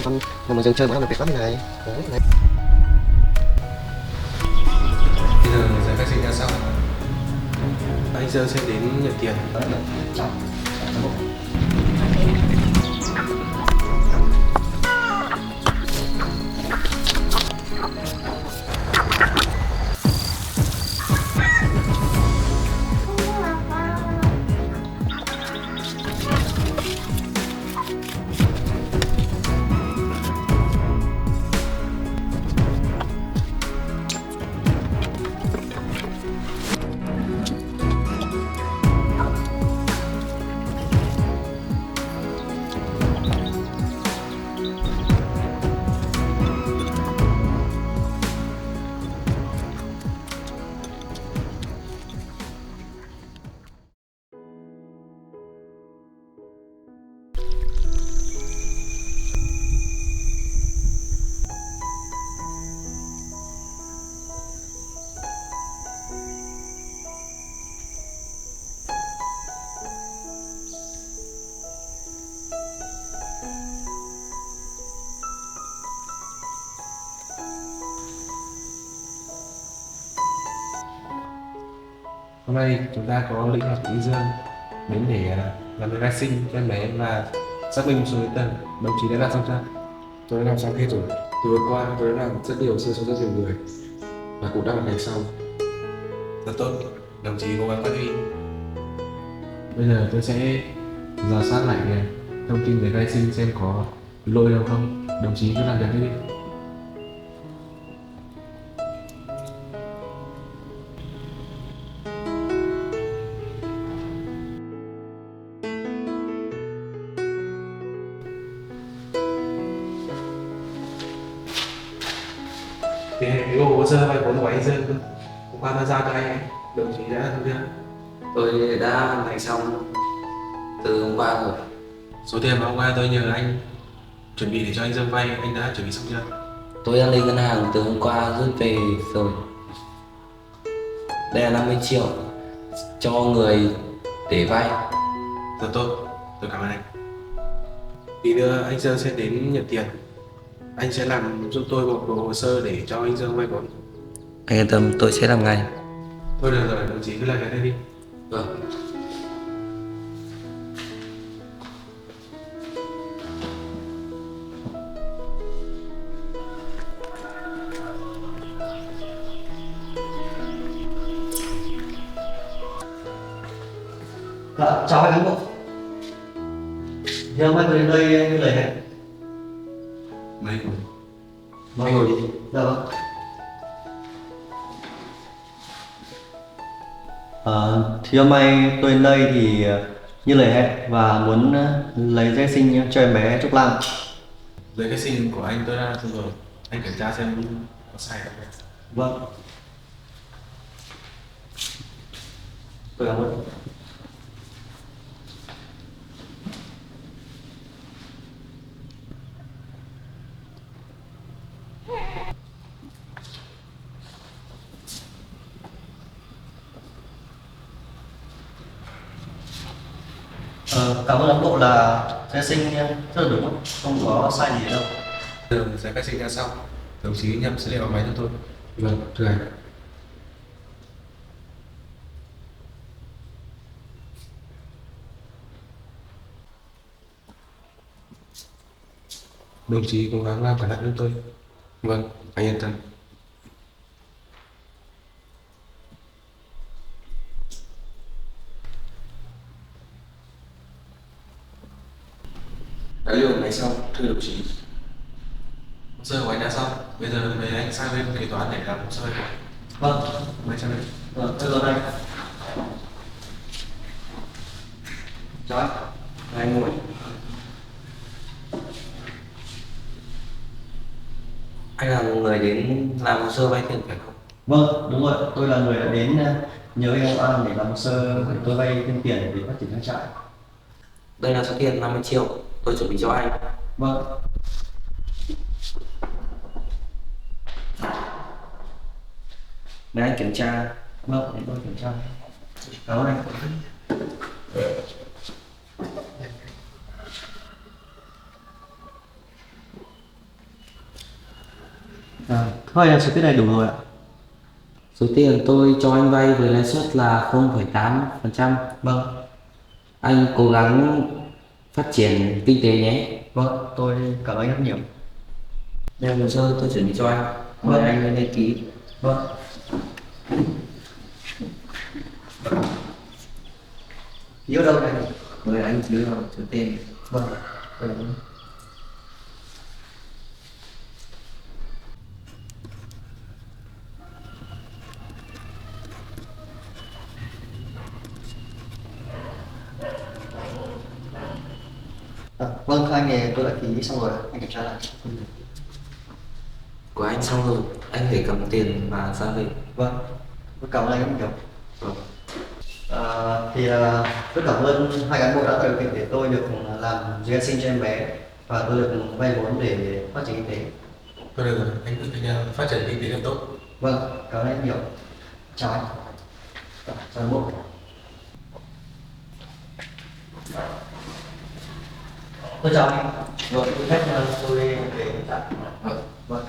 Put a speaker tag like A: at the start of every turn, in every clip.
A: mà con mà dừng chơi mà làm việc lắm này. Đấy, này.
B: Bây giờ giấy khai sinh ra xong, anh Sơn sẽ đến nhận tiền. Hôm nay chúng ta có lịch họp của Dương đến để làm giấy khai sinh cho em bé và xác minh một số giấy tờ. Đồng chí đã làm xong chưa?
C: Tôi đã làm xong hết rồi. Từ vừa qua tôi đã làm rất nhiều hồ sơ cho rất nhiều người và cũng đã hoàn thành xong.
B: Rất tốt, đồng chí cố gắng phát huy. Bây giờ tôi sẽ rà soát lại thông tin giấy khai sinh xem có lỗi đâu không. Đồng chí cứ làm việc đi. Thì cái hồ sơ vay vốn của anh Dương hôm qua tôi giao cho anh, đồng chí đã thông chưa?
D: Tôi đã hoàn thành xong từ hôm qua rồi.
B: Số tiền mà hôm qua tôi nhờ anh chuẩn bị để cho anh Dương vay, anh đã chuẩn bị xong chưa?
D: Tôi đã lên ngân hàng từ hôm qua rút về rồi. Đây là 50 triệu cho người để vay.
B: Rất tốt, tôi cảm ơn anh. Tí nữa anh Dương sẽ đến nhận tiền. Anh sẽ làm giúp tôi một bộ hồ sơ để cho anh Dương vay vốn.
D: Anh yên tâm, tôi sẽ làm ngay.
B: Thôi được rồi, đồng chí cứ làm cái này đi.
D: Vâng.
A: Dạ, chào anh cán bộ. Thì hôm nay tôi đến đây như lời hẹn.
B: Mấy
A: Mọi người đi. Dạ vâng. Thì hôm nay tôi đến đây thì như lời hẹn và muốn lấy giấy sinh cho em bé Trúc Lam.
B: giấy khai sinh của anh tôi đã xong rồi. Anh kiểm tra xem có sai không.
A: Vâng. Tôi cảm ơn. Cảm ơn cán bộ là giấy sinh rất là đúng, không có sai gì đâu.
B: Giấy khai sinh ra xong, đồng chí nhập dữ liệu vào máy cho tôi. Vâng, thưa anh. Đồng chí cố gắng làm cẩn thận giúp tôi. Vâng, anh yên tâm. Đã lưu máy xong, thưa đồng chí. Hồ sơ của anh đã xong, bây giờ mời anh sang bên kế toán để làm hồ sơ của anh.
A: Vâng.
B: Mời sang đây.
A: Vâng, tôi rồi đây. Chào anh.
B: Anh ngồi.
D: Anh là một người đến làm hồ sơ vay tiền phải không?
A: Vâng, đúng rồi. Tôi là người đã đến nhờ anh ông An để làm hồ sơ để tôi vay thêm tiền để phát triển trang trại.
D: Đây là số tiền 50 triệu tôi chuẩn bị cho anh.
A: Vâng.
D: Để anh kiểm tra.
A: Vâng, để tôi kiểm tra. Cảm ơn anh. Thôi là số tiền này đủ rồi ạ.
D: Số tiền tôi cho anh vay với lãi suất là 0,8%.
A: Vâng,
D: Anh cố gắng phát triển kinh tế nhé.
A: vâng, tôi cảm ơn anh rất nhiều.
D: Đây hồ sơ tôi chuẩn bị cho anh. Mời
A: Vâng.
D: anh lên ký.
A: Vâng. Ký ở đâu này?
D: Mời anh ký vào số tiền.
A: Vâng. Vâng. Vâng, thưa anh thì tôi đã ký xong rồi, anh kiểm tra lại.
D: Của anh xong rồi, anh phải cầm tiền và ra về.
A: Vâng, tôi cảm ơn anh rất nhiều.
D: Vâng.
A: Rất cảm ơn hai cán bộ đã tạo điều kiện để tôi được làm duy sinh cho em bé và tôi được vay vốn để phát triển kinh tế.
B: Thôi được rồi, anh phát triển kinh tế là tốt.
A: Vâng, cảm ơn anh nhiều. Chào anh. Chào anh bộ. Tôi chào anh. Vâng, tôi phép tôi về hiện tại. Vâng.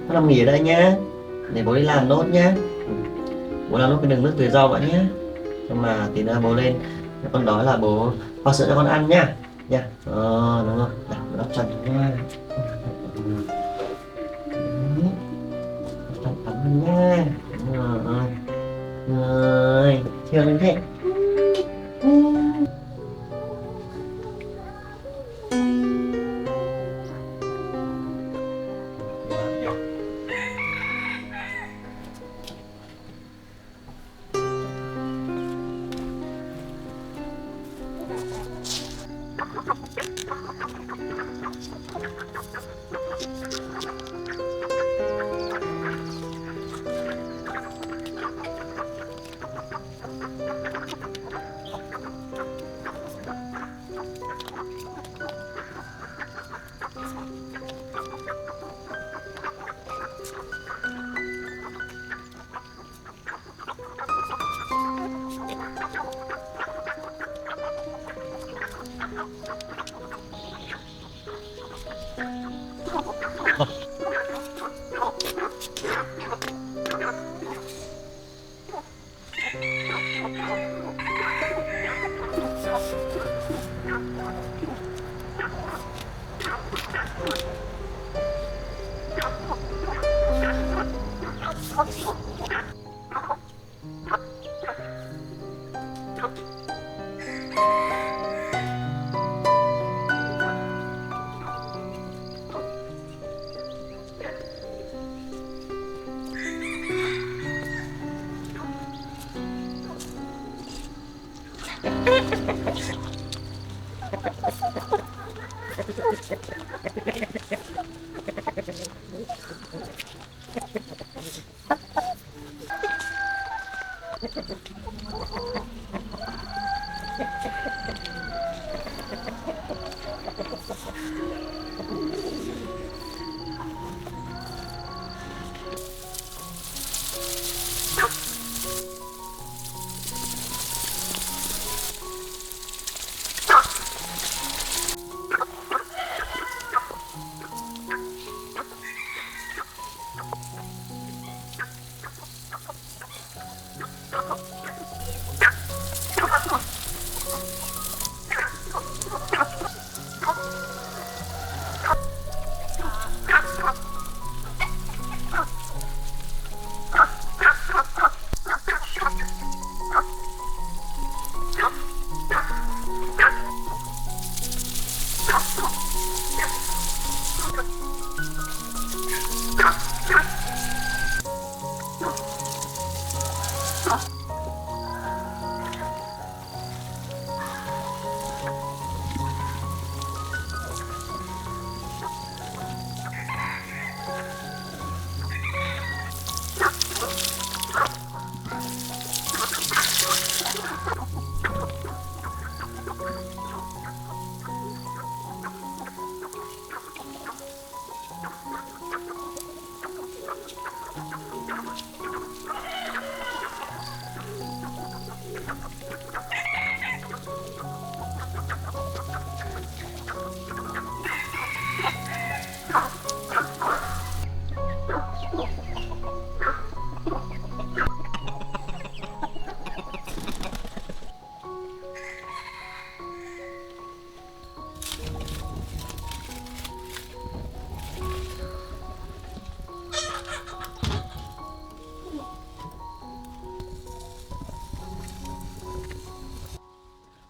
A: Con nằm nghỉ ở đây nhá, để bố đi làm nốt nhá. Bố làm nốt cái đường nước tươi rau vậy nhá. Nhưng mà tí nữa bố lên, nếu con đói là bố pha sữa cho con ăn nhá. Nha. Đúng rồi, đặt đắp chăn cho con. Chăn ấm lên nha. Rồi, chiều lên thế.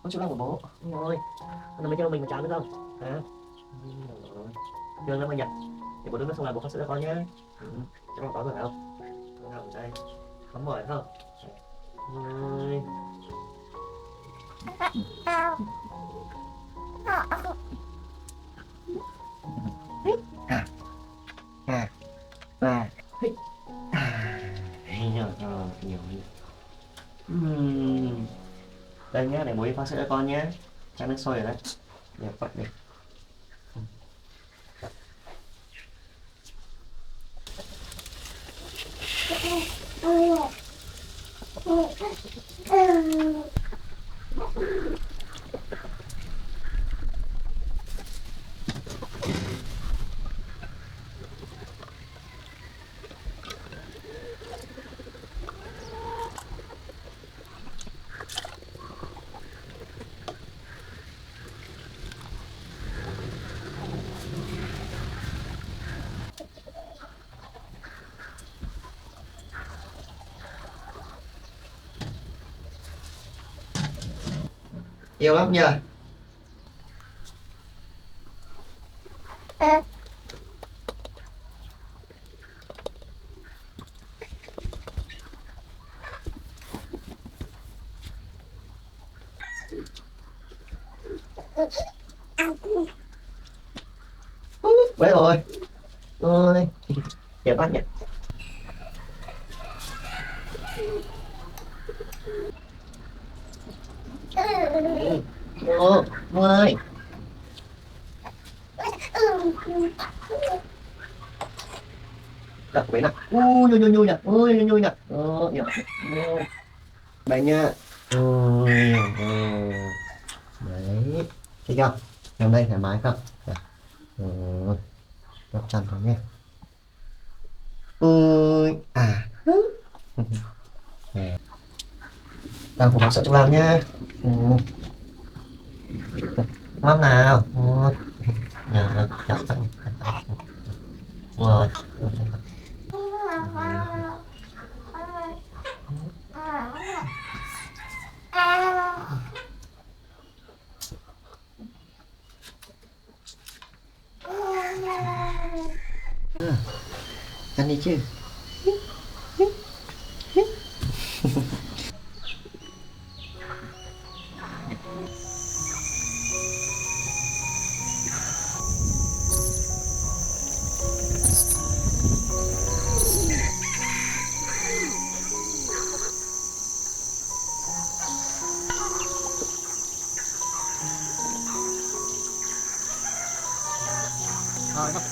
A: Con chịu lăng của bố. Ôi, nó mới cho mình một cháo nữa không? Hả? Thương lắm anh nhỉ? Để bố đứng xong là bố phát sữa cho con nhé. Cho con có rồi phải không? Con nào ở đây? Nóng mỏi không? Ôi. Nhiều đi. Đây nhé, để bố đi pha sữa cho con nhé. Chén nước sôi rồi đấy. Đẹp vậy đi. Yêu lắm nhờ. Quế rồi. Ôi, đẹp quá nhỉ. Ô, Mua ơi. Đặt bấy nè. Nhu nhu nhu nè. Ôi nhu nhu nè. Nhỉ. Đây nha. Ôi. Đấy. Thích không? Nằm đây thoải mái không? Gấp chăn thôi nhé. Ôi. À. Đang cùng sợ trong làm nhá. Mắm nào. Rồi. Ăn đi chứ. Rồi không.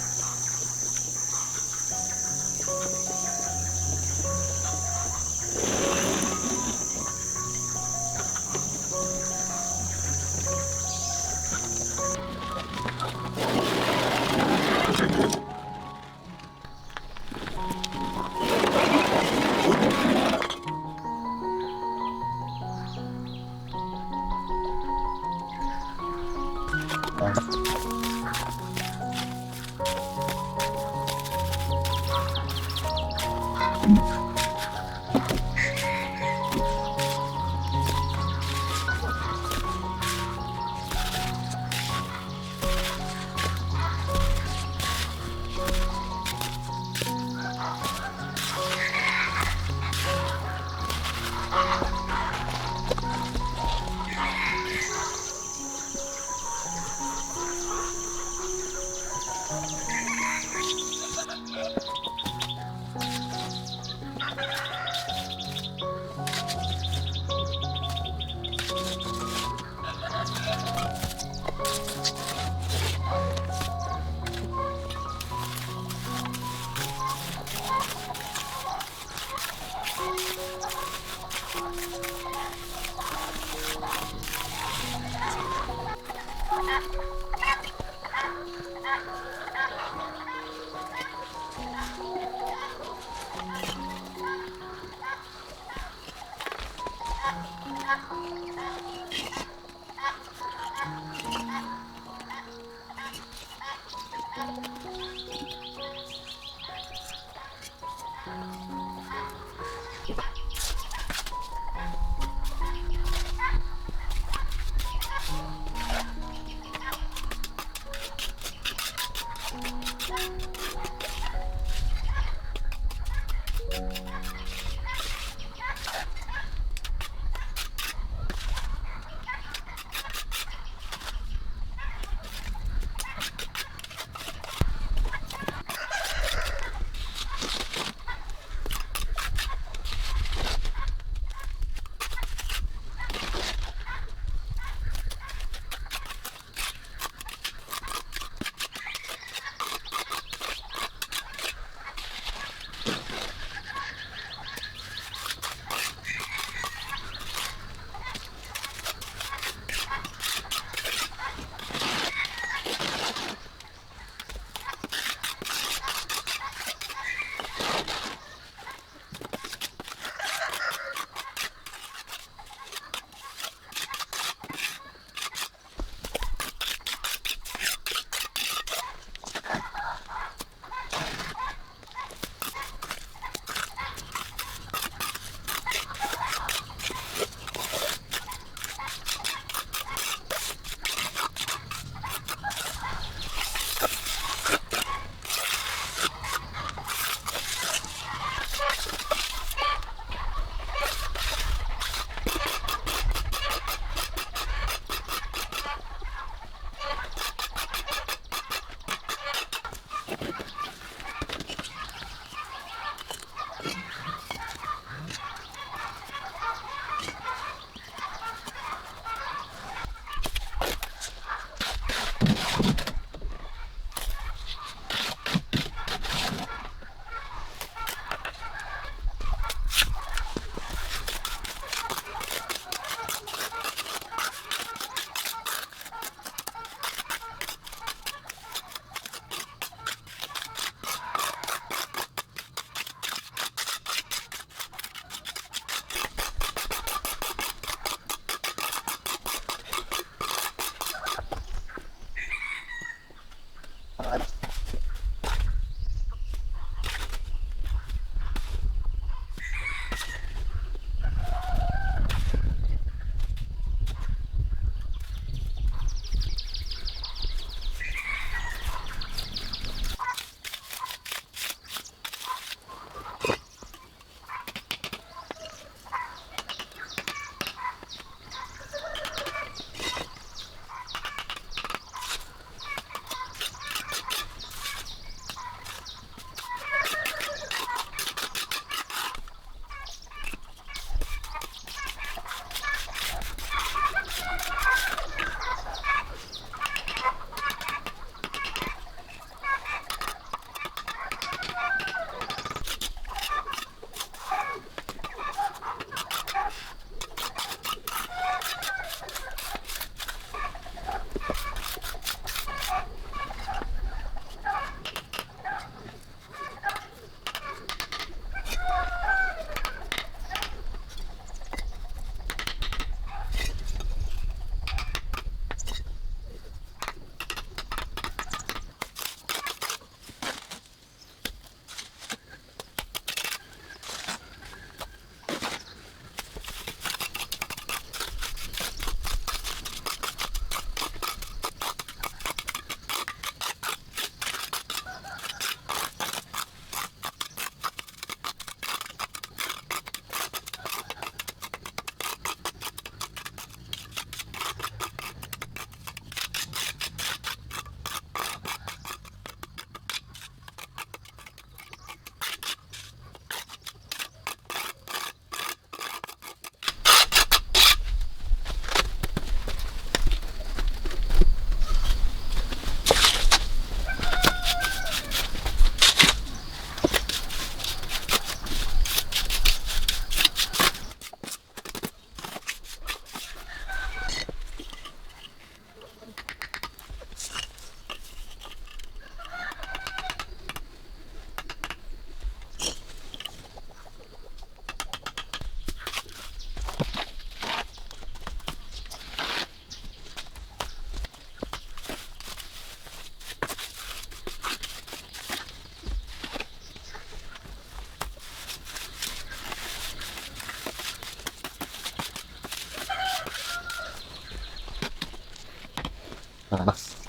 A: Bác.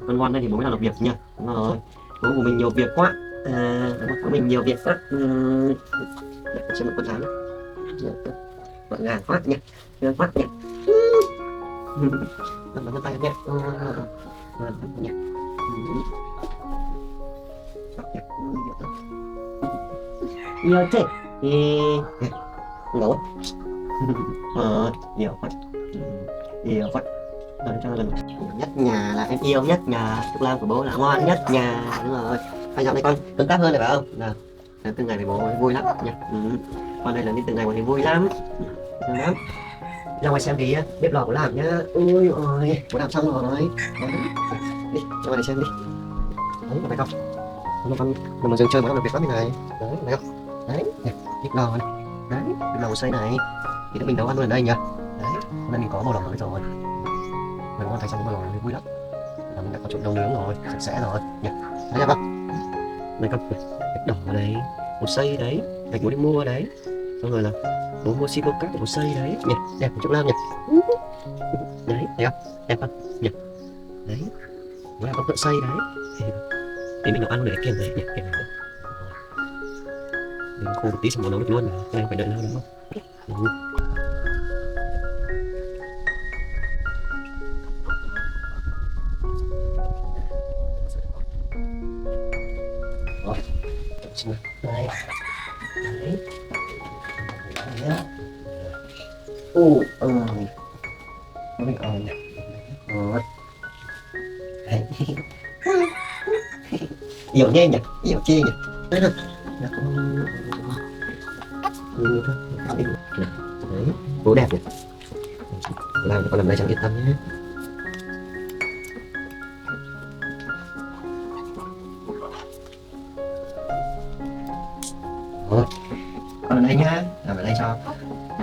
A: Con ngoan đây thì bố mới làm được việc nha. Đúng rồi, bố của mình nhiều việc quá. Bố của mình nhiều việc quá. Để xem một con rắn gọn gàng quá nha, gọn quá nha. Làm bằng tay nhé. Nha. Yêu thế. Ngủ. Nhiều quá. Nhiều quá. Cho lần nhất nhà là em yêu nhất nhà, Trúc Lam của bố là ngoan nhất nhà. Đúng rồi, hai dạo này con tương tác hơn rồi phải không nào? Từng ngày với bố vui lắm nha. Con đây là đi từng ngày bố thì vui lắm, vui lắm. Ra ngoài xem tí bếp lò của làm nhá. Ui ôi, bố làm xong rồi. Đi ra ngoài này xem đi. Đấy, có phải không? Con mình mà dừng chơi bố làm được việc lắm như này. Đấy, thấy không? Đấy, bếp lò này. Đấy, bếp lò xây này. Thì tụi mình nấu ăn luôn ở đây nhỉ. Đấy, hôm nay mình có bò lò mới rồi. Mình hoàn thành xong cái bò lò vui lắm. Là mình đã có chỗ nấu nướng rồi, sạch sẽ rồi nhỉ. Thấy chưa không? Đây con gạch đỏ ở đấy, bột xây đấy, gạch bố đi mua đấy. Xong rồi là bố mua silicon cát để bố xây đấy nhỉ, đẹp của Trúc Lam nhỉ. Đấy, thấy không? Đẹp không? Nhỉ. Đấy, bố làm con thợ xây đấy. Thì mình nấu ăn để kiềm này nhỉ, kiềm này. Mình khô một tí xong bố nấu được luôn, cái này phải đợi lâu đúng không? Đấy. Đấy. Đấy. Mình ơi. Rồi. Đấy. Yêu nhé nhỉ, yêu chê nhỉ. Đấy rồi. Đấy, bố đẹp nhỉ. Làm con làm đây chẳng yên tâm nhé. Rồi, con ở đây nhá, làm ở đây cho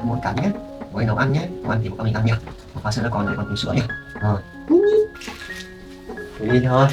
A: một cắn nhé, với nấu ăn nhé, nấu ăn thì con mình ăn nhá. Và sữa còn lại còn uống sữa nhỉ. Rồi, đi thôi.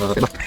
B: 대박.